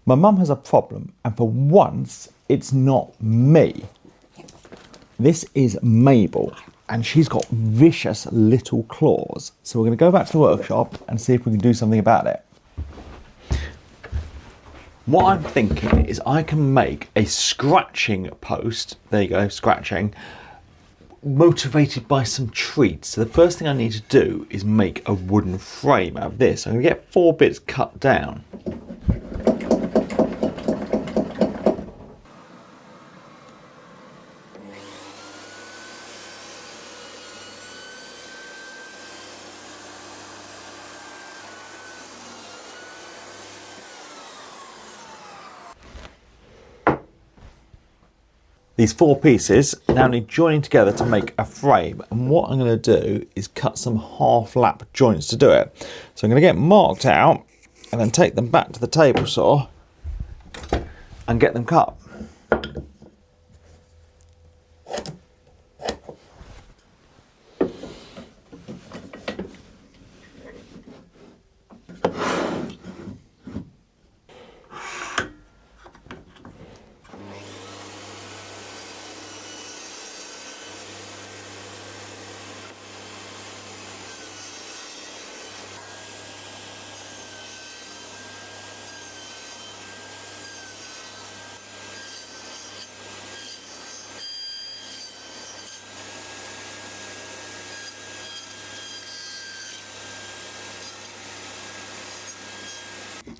My mum has a problem, and for once, it's not me. This is Mabel, and she's got vicious little claws. So we're going to go back to the workshop and see if we can do something about it. What I'm thinking is I can make a scratching post, there you go, scratching, motivated by some treats. So the first thing I need to do is make a wooden frame out of this. I'm going to get 4 bits cut down. These 4 pieces now need joining together to make a frame, and what I'm going to do is cut some half lap joints to do it. So I'm going to get marked out and then take them back to the table saw and get them cut.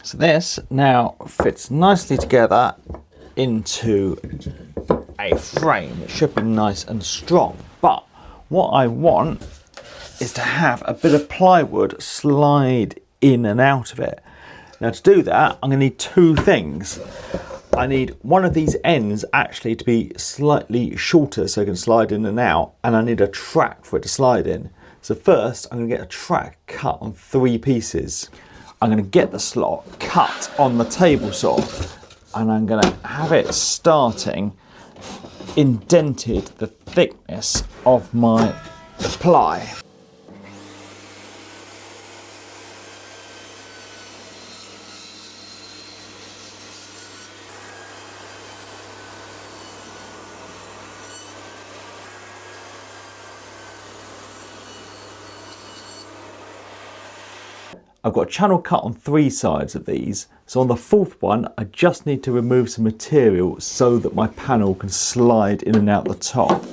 So this now fits nicely together into a frame. It should be nice and strong, but what I want is to have a bit of plywood slide in and out of it. Now to do that, I'm going to need 2 things. I need one of these ends actually to be slightly shorter so it can slide in and out, and I need a track for it to slide in. So first I'm going to get a track cut on 3 pieces. I'm going to get the slot cut on the table saw, and I'm going to have it starting indented the thickness of my ply. I've got a channel cut on 3 sides of these, so on the 4th one I just need to remove some material so that my panel can slide in and out the top.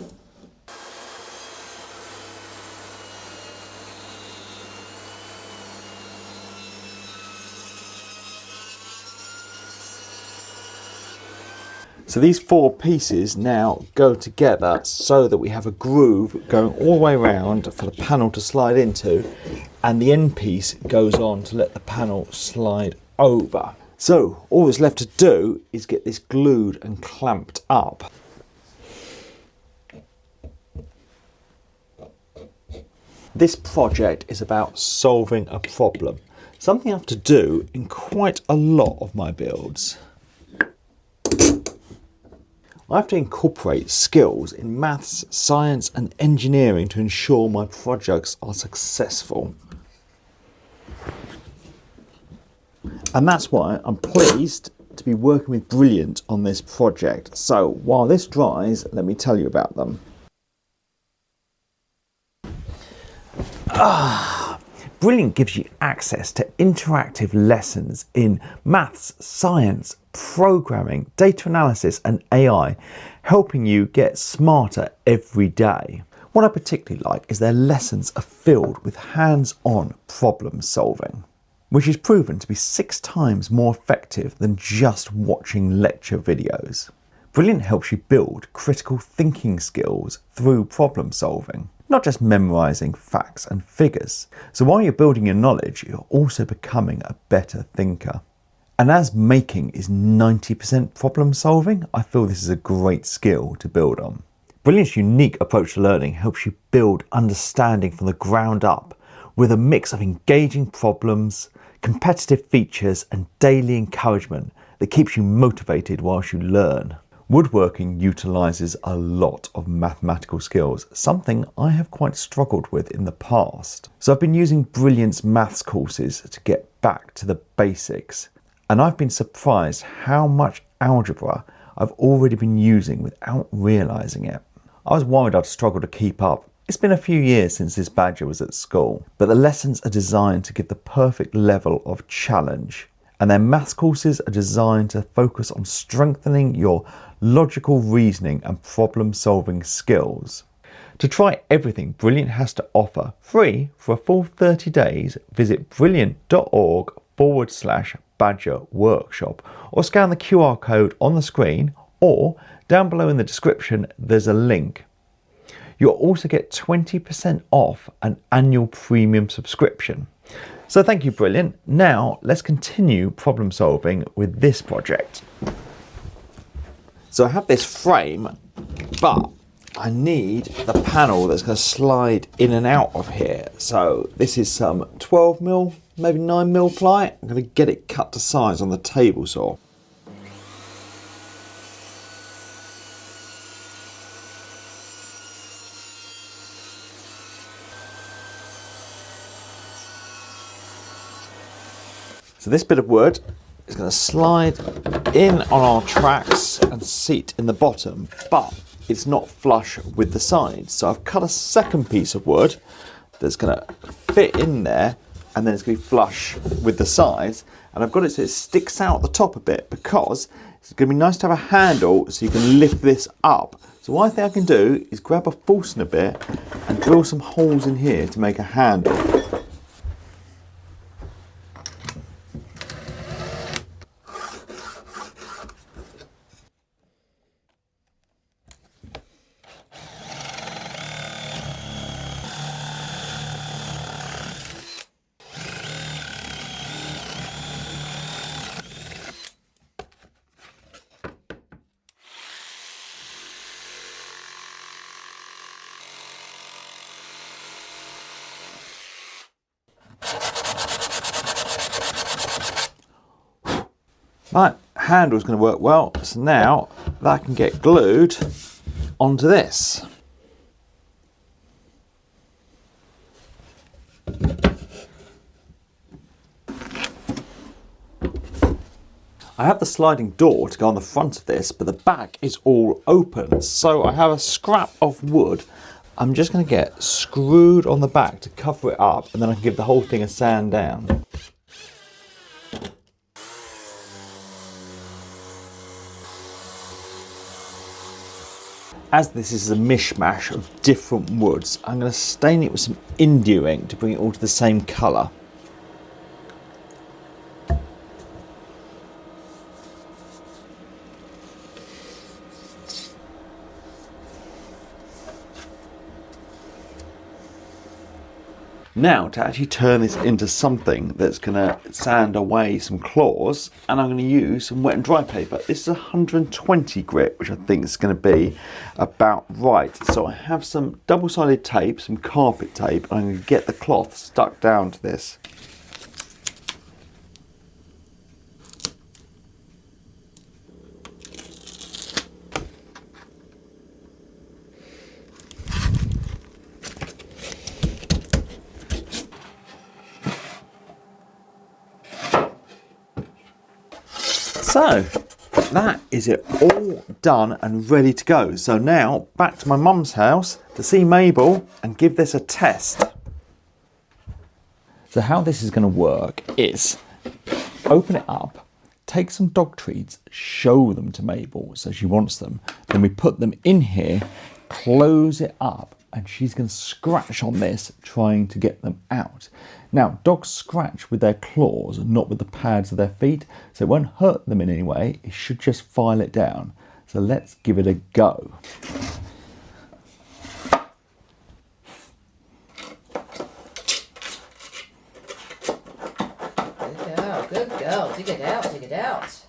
So these 4 pieces now go together so that we have a groove going all the way around for the panel to slide into, and the end piece goes on to let the panel slide over. So all that's left to do is get this glued and clamped up. This project is about solving a problem, something I have to do in quite a lot of my builds. I have to incorporate skills in maths, science and engineering to ensure my projects are successful. And that's why I'm pleased to be working with Brilliant on this project. So while this dries, let me tell you about them. Brilliant gives you access to interactive lessons in maths, science, programming, data analysis and AI, helping you get smarter every day. What I particularly like is their lessons are filled with hands-on problem solving, which is proven to be 6 times more effective than just watching lecture videos. Brilliant helps you build critical thinking skills through problem solving, not just memorizing facts and figures. So while you're building your knowledge, you're also becoming a better thinker. And as making is 90% problem solving, I feel this is a great skill to build on. Brilliant's unique approach to learning helps you build understanding from the ground up with a mix of engaging problems, competitive features and daily encouragement that keeps you motivated whilst you learn. Woodworking utilises a lot of mathematical skills, something I have quite struggled with in the past. So I've been using Brilliant's maths courses to get back to the basics. And I've been surprised how much algebra I've already been using without realising it. I was worried I'd struggle to keep up. It's been a few years since this badger was at school, but the lessons are designed to give the perfect level of challenge. And their maths courses are designed to focus on strengthening your logical reasoning and problem solving skills. To try everything Brilliant has to offer free for a full 30 days, visit brilliant.org/badger workshop or scan the QR code on the screen, or down below in the description there's a link. You'll also get 20% off an annual premium subscription. So thank you, Brilliant. Now let's continue problem solving with this project. So I have this frame, but I need the panel that's going to slide in and out of here. So this is some 12mm, maybe 9mm ply. I'm going to get it cut to size on the table saw. So this bit of wood is going to slide in on our tracks and seat in the bottom, but it's not flush with the sides. So I've cut a second piece of wood that's going to fit in there, and then it's going to be flush with the sides. And I've got it so it sticks out the top a bit, because it's going to be nice to have a handle so you can lift this up. So what I think I can do is grab a Forstner bit and drill some holes in here to make a handle. Right, handle's going to work well, so now that can get glued onto this. I have the sliding door to go on the front of this, but the back is all open, so I have a scrap of wood I'm just going to get screwed on the back to cover it up, and then I can give the whole thing a sand down. As this is a mishmash of different woods, I'm going to stain it with some India ink to bring it all to the same colour. Now, to actually turn this into something that's going to sand away some claws, and I'm going to use some wet and dry paper. This is 120 grit, which I think is going to be about right. So I have some double-sided tape, some carpet tape, and I'm going to get the cloth stuck down to this. So that is it all done and ready to go. So now back to my mum's house to see Mabel and give this a test. So how this is going to work is open it up, take some dog treats, show them to Mabel so she wants them. Then we put them in here, close it up, and she's going to scratch on this trying to get them out. Now, dogs scratch with their claws and not with the pads of their feet, so it won't hurt them in any way. It should just file it down. So let's give it a go. Good girl, dig it out, dig it out.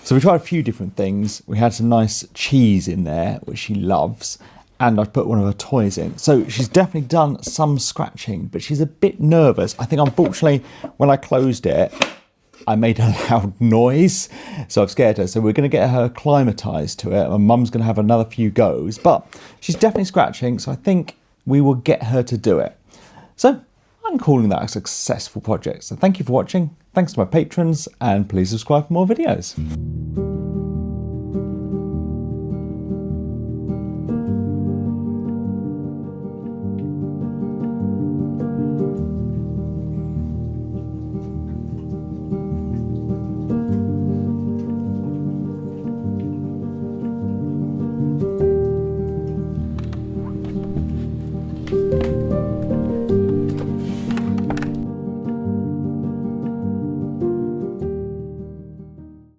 So we tried a few different things. We had some nice cheese in there, which she loves, and I put one of her toys in. So she's definitely done some scratching, but she's a bit nervous. I think unfortunately when I closed it, I made a loud noise, so I've scared her. So we're going to get her acclimatised to it. My mum's going to have another few goes, but she's definitely scratching, so I think we will get her to do it. So I'm I'm calling that a successful project. So thank you for watching. Thanks to my patrons, and please subscribe for more videos.